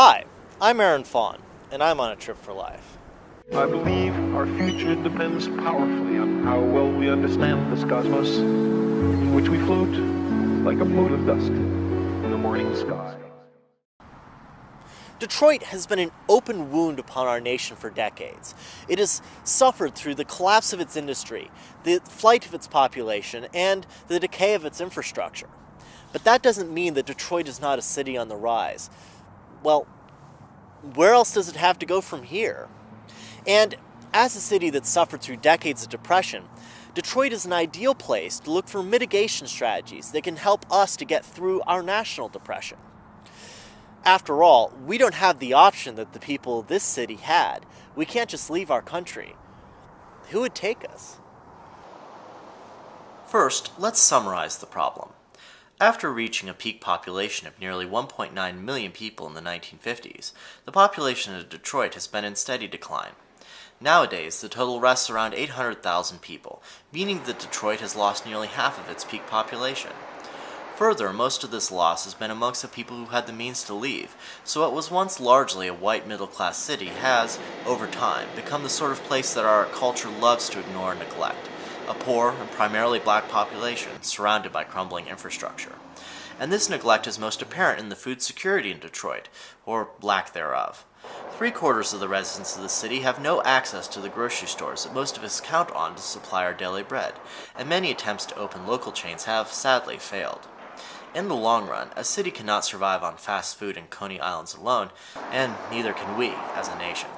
Hi, I'm Aaron Fawn, and I'm on a trip for life. I believe our future depends powerfully on how well we understand this cosmos, in which we float like a mote of dust in the morning sky. Detroit has been an open wound upon our nation for decades. It has suffered through the collapse of its industry, the flight of its population, and the decay of its infrastructure. But that doesn't mean that Detroit is not a city on the rise. Well, where else does it have to go from here? And as a city that suffered through decades of depression, Detroit is an ideal place to look for mitigation strategies that can help us to get through our national depression. After all, we don't have the option that the people of this city had. We can't just leave our country. Who would take us? First, let's summarize the problem. After reaching a peak population of nearly 1.9 million people in the 1950s, the population of Detroit has been in steady decline. Nowadays, the total rests around 800,000 people, meaning that Detroit has lost nearly half of its peak population. Further, most of this loss has been amongst the people who had the means to leave, so what was once largely a white middle-class city has, over time, become the sort of place that our culture loves to ignore and neglect. A poor and primarily black population surrounded by crumbling infrastructure. And this neglect is most apparent in the food security in Detroit, or lack thereof. 3/4 of the residents of the city have no access to the grocery stores that most of us count on to supply our daily bread, and many attempts to open local chains have, sadly, failed. In the long run, a city cannot survive on fast food and Coney Islands alone, and neither can we as a nation.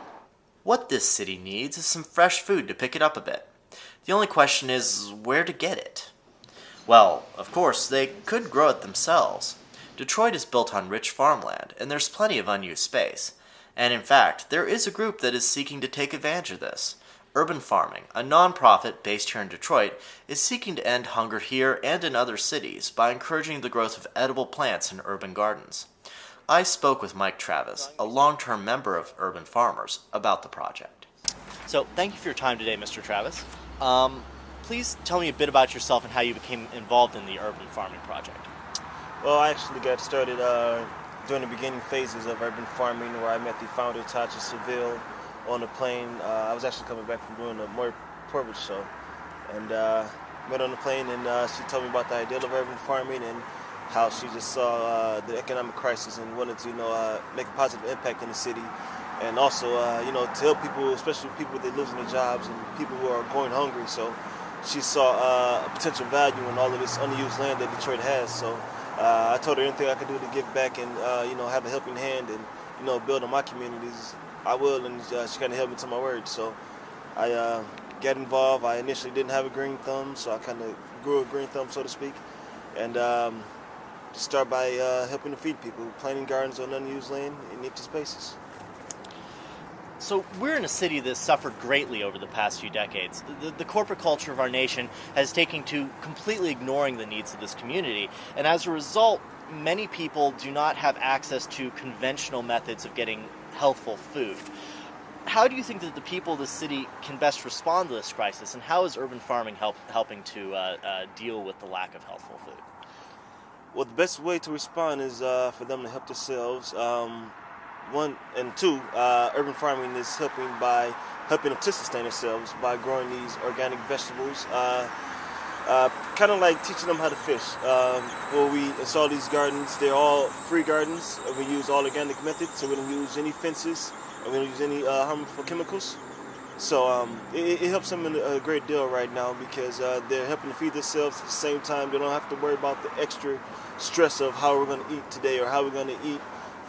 What this city needs is some fresh food to pick it up a bit. The only question is where to get it. Well, of course, they could grow it themselves. Detroit is built on rich farmland, and there's plenty of unused space. And in fact, there is a group that is seeking to take advantage of this. Urban Farming, a non-profit based here in Detroit, is seeking to end hunger here and in other cities by encouraging the growth of edible plants in urban gardens. I spoke with Mike Travis, a long-term member of Urban Farmers, about the project. So, thank you for your time today, Mr. Travis. Please tell me a bit about yourself and how you became involved in the Urban Farming project. Well, I actually got started during the beginning phases of urban farming, where I met the founder, Tasha Seville, on the plane. I was actually coming back from doing a Maury Porridge show, and met on the plane, and she told me about the ideal of urban farming and how she just saw the economic crisis and wanted to, make a positive impact in the city, and also, to help people, especially people that are losing their jobs and people who are going hungry. So she saw a potential value in all of this unused land that Detroit has. So I told her anything I could do to give back and, have a helping hand and, build on my communities, I will, and she kind of held me to my word. So I got involved. I initially didn't have a green thumb, so I kind of grew a green thumb, so to speak, and start by helping to feed people, planting gardens on unused land in empty spaces. So we're in a city that suffered greatly over the past few decades. The corporate culture of our nation has taken to completely ignoring the needs of this community, and as a result, many people do not have access to conventional methods of getting healthful food. How do you think that the people of the city can best respond to this crisis, and how is urban farming helping to deal with the lack of healthful food? Well, the best way to respond is for them to help themselves. One and two, urban farming is helping them to sustain themselves by growing these organic vegetables. Kind of like teaching them how to fish. Where we install these gardens, they're all free gardens. We use all organic methods, so we don't use any fences, and we don't use any harmful chemicals. So it helps them in a great deal right now because they're helping to feed themselves at the same time. They don't have to worry about the extra stress of how we're going to eat today or how we're going to eat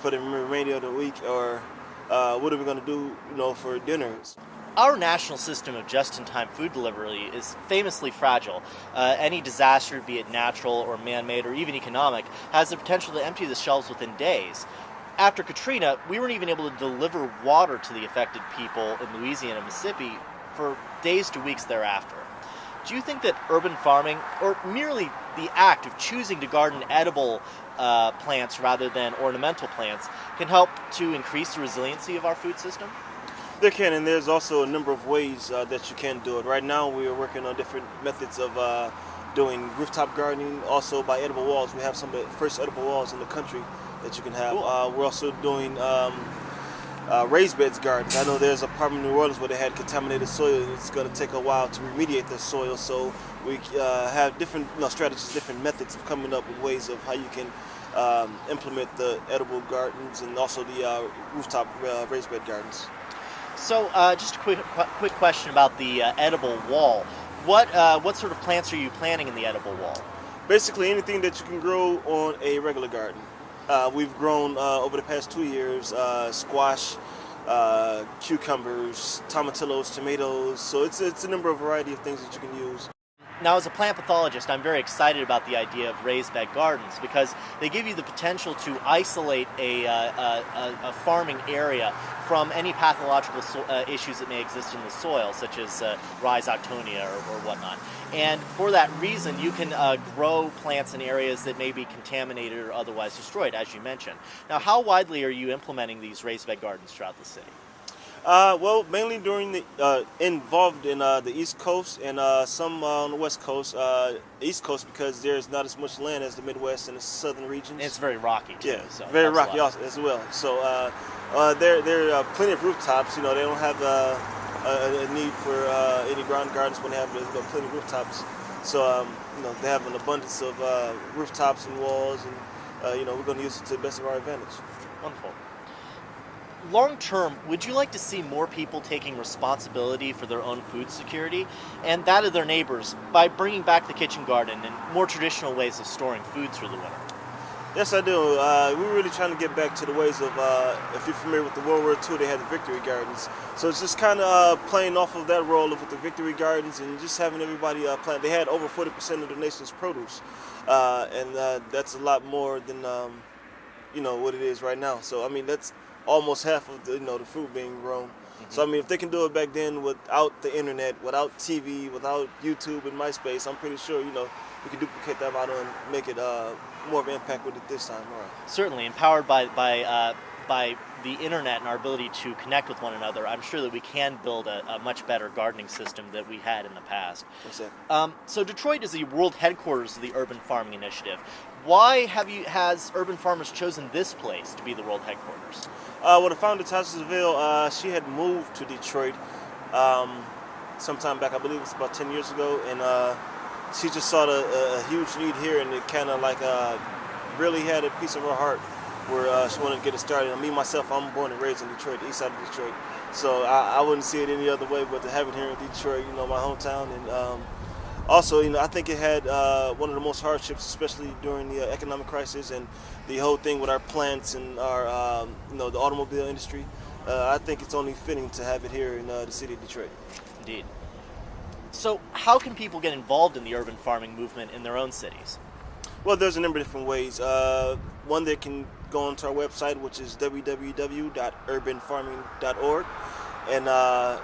for the remainder of the week, or what are we going to do, for dinner. Our national system of just-in-time food delivery is famously fragile. Any disaster, be it natural or man-made or even economic, has the potential to empty the shelves within days. After Katrina, we weren't even able to deliver water to the affected people in Louisiana and Mississippi for days to weeks thereafter. Do you think that urban farming, or merely the act of choosing to garden edible plants rather than ornamental plants, can help to increase the resiliency of our food system? There can, and there's also a number of ways that you can do it. Right now, we are working on different methods of doing rooftop gardening, also by edible walls. We have some of the first edible walls in the country that you can have. Cool. We're also doing raised beds gardens. I know there's a part in New Orleans where they had contaminated soil, and it's going to take a while to remediate the soil. So we have different strategies, different methods of coming up with ways of how you can implement the edible gardens and also the rooftop raised bed gardens. So, just a quick question about the edible wall. What sort of plants are you planting in the edible wall? Basically, anything that you can grow on a regular garden. We've grown over the past 2 years squash, cucumbers, tomatillos, tomatoes. So it's a number of variety of things that you can use. Now, as a plant pathologist, I'm very excited about the idea of raised bed gardens because they give you the potential to isolate a farming area from any pathological issues that may exist in the soil, such as rhizoctonia or whatnot. And for that reason, you can grow plants in areas that may be contaminated or otherwise destroyed, as you mentioned. Now, how widely are you implementing these raised bed gardens throughout the city? Well, mainly during the involved in the East Coast and some on the West Coast. East Coast because there's not as much land as the Midwest and the southern regions. And it's very rocky too. Yeah, so very rocky also, as well. So there are plenty of rooftops. They don't have a need for any ground gardens when they have plenty of rooftops. So they have an abundance of rooftops and walls, and we're going to use it to the best of our advantage. Wonderful. Long term, would you like to see more people taking responsibility for their own food security and that of their neighbors by bringing back the kitchen garden and more traditional ways of storing food through the winter? Yes, I do. We're really trying to get back to the ways of, if you're familiar with the World War II, they had the victory gardens. So it's just kind of playing off of that role with the victory gardens and just having everybody plant. They had over 40% of the nation's produce, and that's a lot more than what it is right now. So I mean, that's almost half of the food being grown. Mm-hmm. So I mean, if they can do it back then without the internet, without TV, without YouTube and MySpace, I'm pretty sure we can duplicate that model and make it more of an impact with it this time around. Certainly, empowered by the internet and our ability to connect with one another, I'm sure that we can build a much better gardening system than we had in the past. Exactly. So Detroit is the world headquarters of the Urban Farming Initiative. Why has Urban Farmers chosen this place to be the world headquarters? Well, the founder, Tasha Seville, she had moved to Detroit sometime back, I believe it was about 10 years ago, and she just saw a huge need here, and it kind of really had a piece of her heart where she wanted to get it started. And me, myself, I'm born and raised in Detroit, the east side of Detroit, so I wouldn't see it any other way but to have it here in Detroit, my hometown. And also, I think it had one of the most hardships, especially during the economic crisis and the whole thing with our plants and our, the automobile industry. I think it's only fitting to have it here in the city of Detroit. Indeed. So how can people get involved in the urban farming movement in their own cities? Well, there's a number of different ways. One, they can go onto our website, which is www.urbanfarming.org. And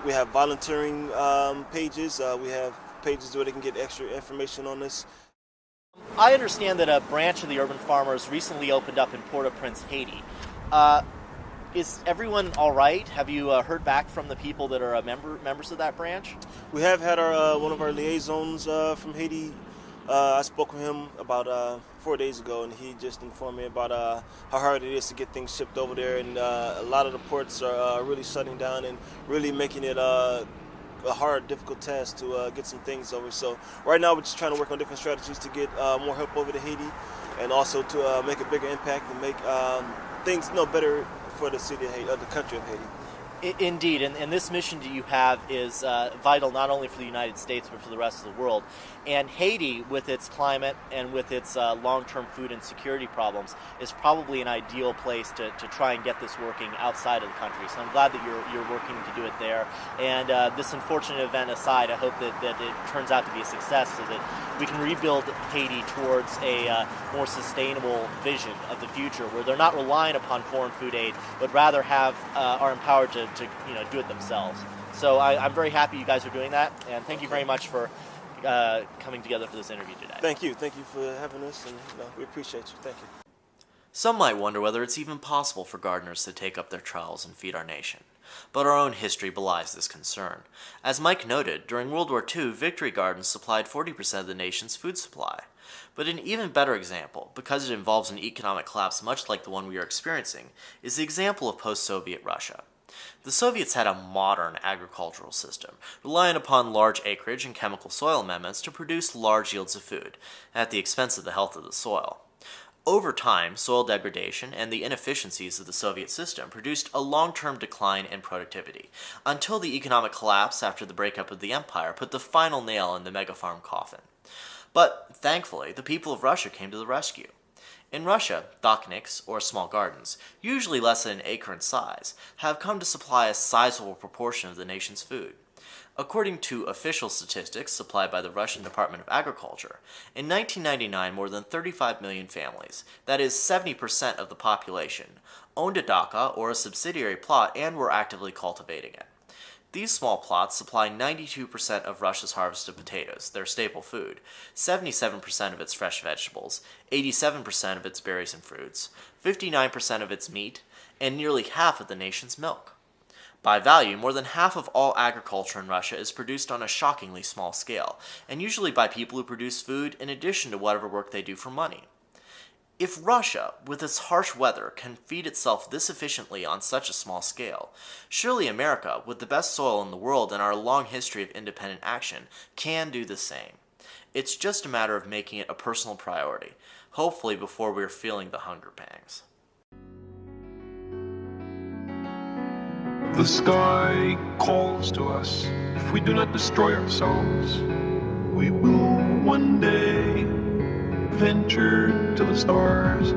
we have volunteering pages. We have pages where they can get extra information on this. I understand that a branch of the Urban Farmers recently opened up in Port-au-Prince, Haiti. Is everyone all right? Have you heard back from the people that are members of that branch? We have had our one of our liaisons from Haiti. I spoke with him about 4 days ago, and he just informed me about how hard it is to get things shipped over there, and a lot of the ports are really shutting down and really making it a hard, difficult task to get some things over. So right now we're just trying to work on different strategies to get more help over to Haiti, and also to make a bigger impact and make things better for the city of Haiti, the country of Haiti. Indeed, and this mission that you have is vital not only for the United States but for the rest of the world. And Haiti, with its climate and with its long-term food and security problems, is probably an ideal place to try and get this working outside of the country. So I'm glad that you're working to do it there. And this unfortunate event aside, I hope that it turns out to be a success so that we can rebuild Haiti towards a more sustainable vision of the future, where they're not relying upon foreign food aid, but rather are empowered to do it themselves. So I'm very happy you guys are doing that, and thank you very much for coming together for this interview today. Thank you for having us, and we appreciate you. Thank you. Some might wonder whether it's even possible for gardeners to take up their trowels and feed our nation. But our own history belies this concern. As Mike noted, during World War II, victory gardens supplied 40% of the nation's food supply. But an even better example, because it involves an economic collapse much like the one we are experiencing, is the example of post-Soviet Russia. The Soviets had a modern agricultural system, relying upon large acreage and chemical soil amendments to produce large yields of food, at the expense of the health of the soil. Over time, soil degradation and the inefficiencies of the Soviet system produced a long-term decline in productivity, until the economic collapse after the breakup of the empire put the final nail in the mega-farm coffin. But, thankfully, the people of Russia came to the rescue. In Russia, dokhniks, or small gardens, usually less than an acre in size, have come to supply a sizable proportion of the nation's food. According to official statistics supplied by the Russian Department of Agriculture, in 1999 more than 35 million families, that is 70% of the population, owned a dacha or a subsidiary plot and were actively cultivating it. These small plots supply 92% of Russia's harvested potatoes, their staple food, 77% of its fresh vegetables, 87% of its berries and fruits, 59% of its meat, and nearly half of the nation's milk. By value, more than half of all agriculture in Russia is produced on a shockingly small scale, and usually by people who produce food in addition to whatever work they do for money. If Russia, with its harsh weather, can feed itself this efficiently on such a small scale, surely America, with the best soil in the world and our long history of independent action, can do the same. It's just a matter of making it a personal priority, hopefully before we're feeling the hunger pangs. The sky calls to us. If we do not destroy ourselves, we will one day venture to the stars.